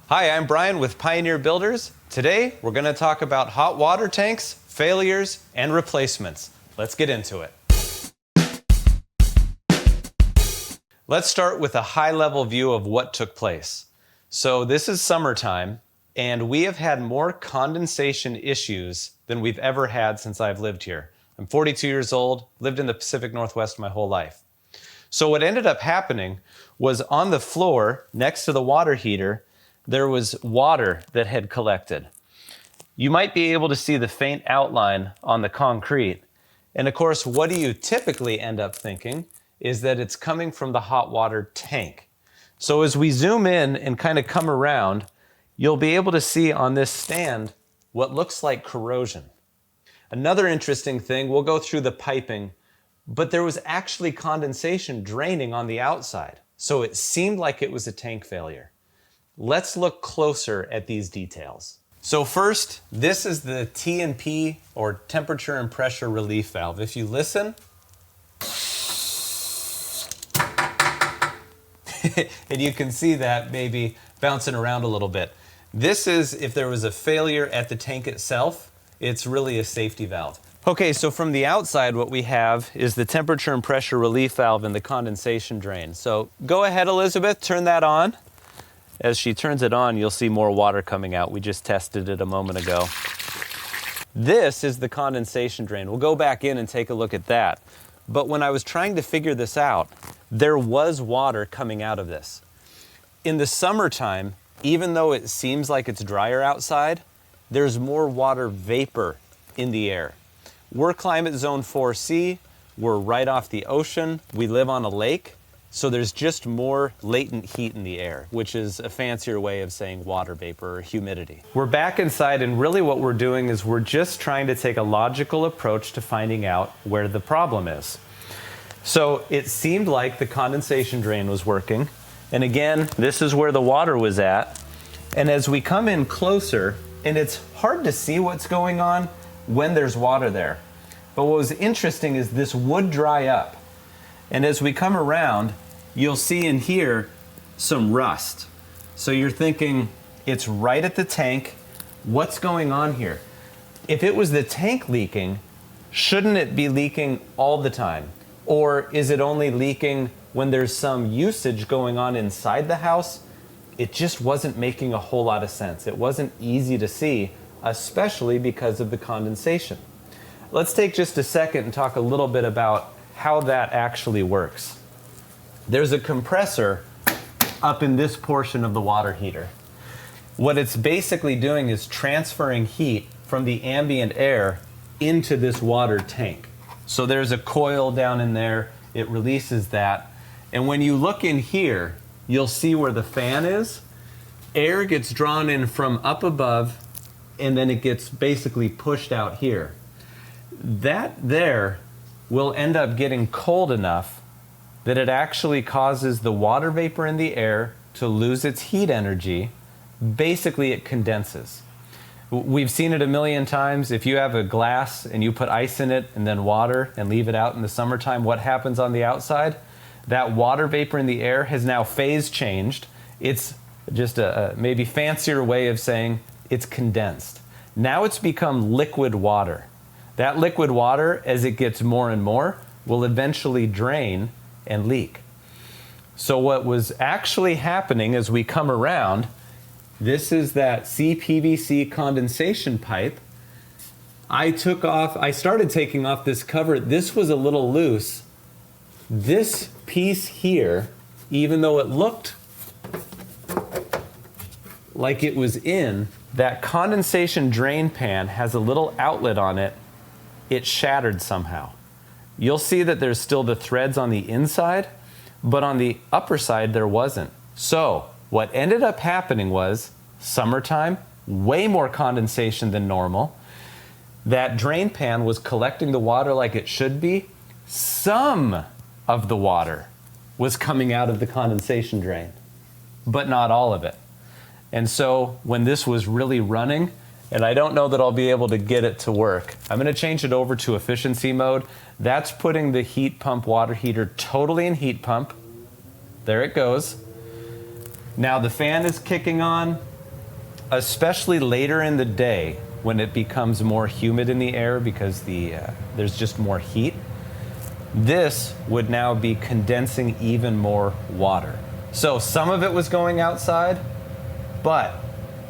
Hi, I'm Brian with Pioneer Builders. Today, we're going to talk about hot water tanks, failures, and replacements. Let's get into it. Let's start with a high-level view of what took place. So this is summertime, and we have had more condensation issues than we've ever had since I've lived here. I'm 42 years old, lived in the Pacific Northwest my whole life. So what ended up happening was on the floor, next to the water heater, there was water that had collected. You might be able to see the faint outline on the concrete. And of course, what do you typically end up thinking is that it's coming from the hot water tank. So as we zoom in and kind of come around, you'll be able to see on this stand what looks like corrosion. Another interesting thing, we'll go through the piping, but there was actually condensation draining on the outside. So it seemed like it was a tank failure. Let's look closer at these details. So first, this is the T&P, or temperature and pressure relief valve. If you listen, and you can see that maybe bouncing around a little bit. This is if there was a failure at the tank itself, it's really a safety valve. Okay, so from the outside, what we have is the temperature and pressure relief valve and the condensation drain. So go ahead, Elizabeth, turn that on. As she turns it on, you'll see more water coming out. We just tested it a moment ago. This is the condensation drain. We'll go back in and take a look at that. But when I was trying to figure this out, there was water coming out of this. In the summertime, even though it seems like it's drier outside, there's more water vapor in the air. We're climate zone 4C. We're right off the ocean. We live on a lake. So there's just more latent heat in the air, which is a fancier way of saying water vapor or humidity. We're back inside, and really what we're doing is we're just trying to take a logical approach to finding out where the problem is. So it seemed like the condensation drain was working. And again, this is where the water was at. And as we come in closer, and it's hard to see what's going on when there's water there. But what was interesting is this would dry up. And as we come around, you'll see in here some rust. So you're thinking, it's right at the tank. What's going on here? If it was the tank leaking, shouldn't it be leaking all the time? Or is it only leaking when there's some usage going on inside the house? It just wasn't making a whole lot of sense. It wasn't easy to see, especially because of the condensation. Let's take just a second and talk a little bit about how that actually works. There's a compressor up in this portion of the water heater. What it's basically doing is transferring heat from the ambient air into this water tank. So there's a coil down in there, it releases that. And when you look in here, you'll see where the fan is. Air gets drawn in from up above, and then it gets basically pushed out here. That there will end up getting cold enough that it actually causes the water vapor in the air to lose its heat energy. Basically, it condenses. We've seen it a million times. If you have a glass and you put ice in it and then water and leave it out in the summertime, what happens on the outside? That water vapor in the air has now phase changed. It's just a maybe fancier way of saying it's condensed. Now it's become liquid water. That liquid water, as it gets more and more, will eventually drain and leak. So what was actually happening as we come around, this is that CPVC condensation pipe. I started taking off this cover. This was a little loose. This piece here, even though it looked like it was in, that condensation drain pan has a little outlet on it. It shattered somehow. You'll see that there's still the threads on the inside, but on the upper side there wasn't. So what ended up happening was, summertime, way more condensation than normal. That drain pan was collecting the water like it should be. Some of the water was coming out of the condensation drain, but not all of it. And so when this was really running, and I don't know that I'll be able to get it to work. I'm going to change it over to efficiency mode. That's putting the heat pump water heater totally in heat pump. There it goes. Now the fan is kicking on. especially later in the day when it becomes more humid in the air because there's just more heat, this would now be condensing even more water. So some of it was going outside, but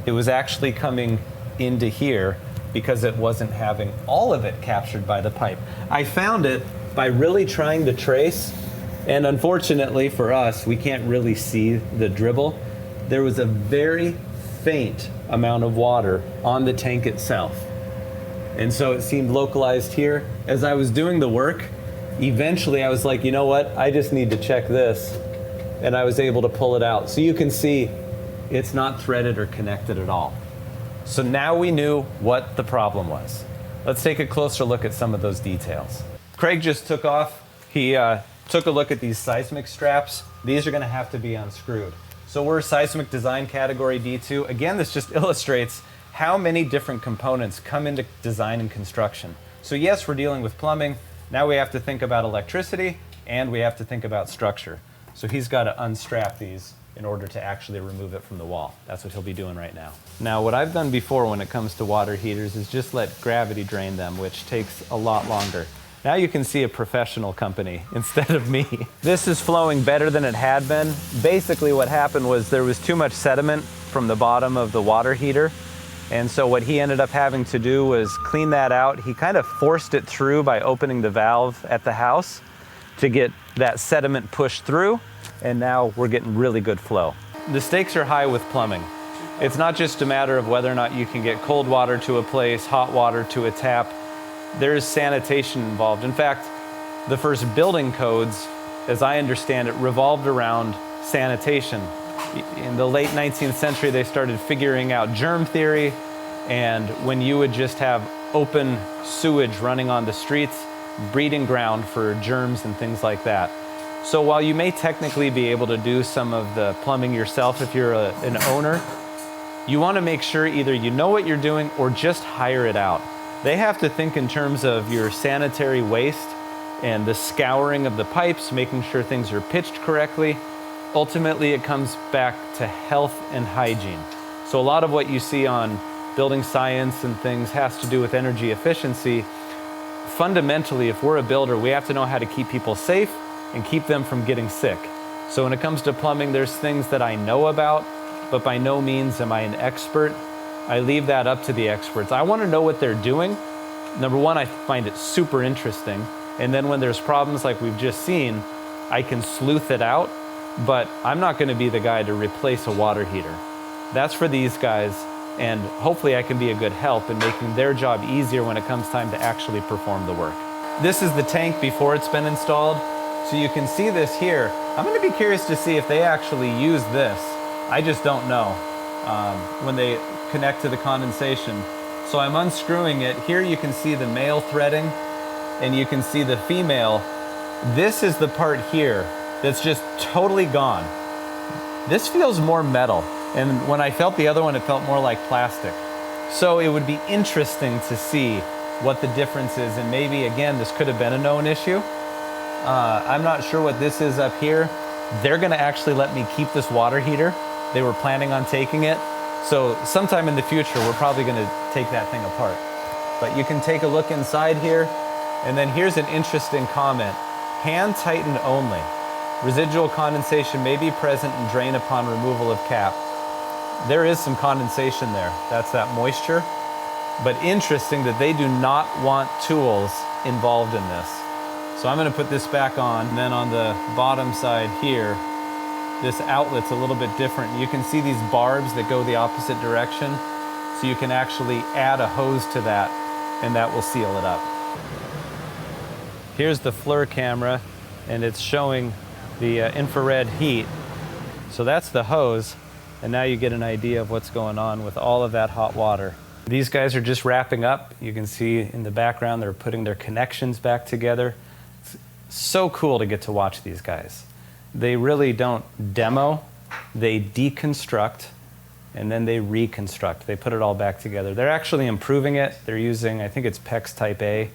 it was actually coming into here because it wasn't having all of it captured by the pipe. I found it by really trying to trace, and unfortunately for us, we can't really see the dribble. There was a very faint amount of water on the tank itself. And so it seemed localized here. As I was doing the work, eventually I was like, you know what? I just need to check this. And I was able to pull it out. So you can see it's not threaded or connected at all. So now we knew what the problem was. Let's take a closer look at some of those details. Craig just took off. He took a look at these seismic straps. These are going to have to be unscrewed. So we're seismic design category D2. Again, this just illustrates how many different components come into design and construction. So yes, we're dealing with plumbing. Now we have to think about electricity and we have to think about structure. So he's got to unstrap these in order to actually remove it from the wall. That's what he'll be doing right now. Now, what I've done before when it comes to water heaters is just let gravity drain them, which takes a lot longer. Now you can see a professional company instead of me. This is flowing better than it had been. Basically what happened was there was too much sediment from the bottom of the water heater. And so what he ended up having to do was clean that out. He kind of forced it through by opening the valve at the house to get that sediment pushed through. And now we're getting really good flow. The stakes are high with plumbing. It's not just a matter of whether or not you can get cold water to a place, hot water to a tap. There's sanitation involved. In fact, the first building codes, as I understand it, revolved around sanitation. In the late 19th century, they started figuring out germ theory, and when you would just have open sewage running on the streets, breeding ground for germs and things like that. So while you may technically be able to do some of the plumbing yourself if you're an owner, you want to make sure either you know what you're doing or just hire it out. They have to think in terms of your sanitary waste and the scouring of the pipes, making sure things are pitched correctly. Ultimately, it comes back to health and hygiene. So a lot of what you see on building science and things has to do with energy efficiency. Fundamentally, if we're a builder, we have to know how to keep people safe and keep them from getting sick. So when it comes to plumbing, there's things that I know about, but by no means am I an expert. I leave that up to the experts. I want to know what they're doing. Number one, I find it super interesting. And then when there's problems like we've just seen, I can sleuth it out, but I'm not going to be the guy to replace a water heater. That's for these guys, and hopefully I can be a good help in making their job easier when it comes time to actually perform the work. This is the tank before it's been installed. So you can see this here. I'm going to be curious to see if they actually use this. I just don't know when they connect to the condensation. So I'm unscrewing it. Here you can see the male threading and you can see the female. This is the part here that's just totally gone. This feels more metal. And when I felt the other one, it felt more like plastic. So it would be interesting to see what the difference is. And maybe, again, this could have been a known issue. I'm not sure what this is up here. They're going to actually let me keep this water heater. They were planning on taking it. So sometime in the future, we're probably going to take that thing apart. But you can take a look inside here. And then here's an interesting comment. Hand tighten only. Residual condensation may be present and drain upon removal of cap. There is some condensation there. That's that moisture. But interesting that they do not want tools involved in this. So I'm going to put this back on, and then on the bottom side here, this outlet's a little bit different. You can see these barbs that go the opposite direction, so you can actually add a hose to that, and that will seal it up. Here's the FLIR camera, and it's showing the infrared heat. So that's the hose, and now you get an idea of what's going on with all of that hot water. These guys are just wrapping up. You can see in the background they're putting their connections back together. So cool to get to watch these guys. They really don't demo, they deconstruct, and then they reconstruct. They put it all back together. They're actually improving it. They're using, I think it's PEX Type A.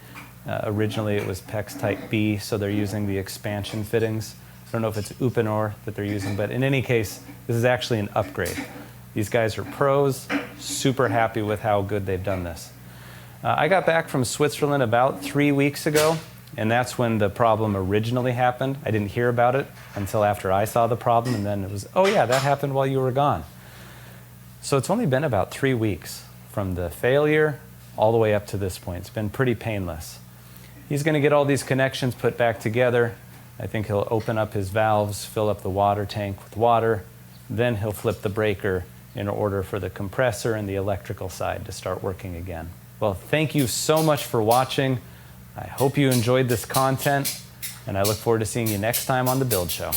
Originally it was PEX Type B, so they're using the expansion fittings. I don't know if it's Uponor that they're using, but in any case, this is actually an upgrade. These guys are pros, super happy with how good they've done this. I got back from Switzerland about 3 weeks ago, and that's when the problem originally happened. I didn't hear about it until after I saw the problem, and then it was, oh yeah, that happened while you were gone. So it's only been about 3 weeks from the failure all the way up to this point. It's been pretty painless. He's going to get all these connections put back together. I think he'll open up his valves, fill up the water tank with water, then he'll flip the breaker in order for the compressor and the electrical side to start working again. Well, thank you so much for watching. I hope you enjoyed this content, and I look forward to seeing you next time on The Build Show.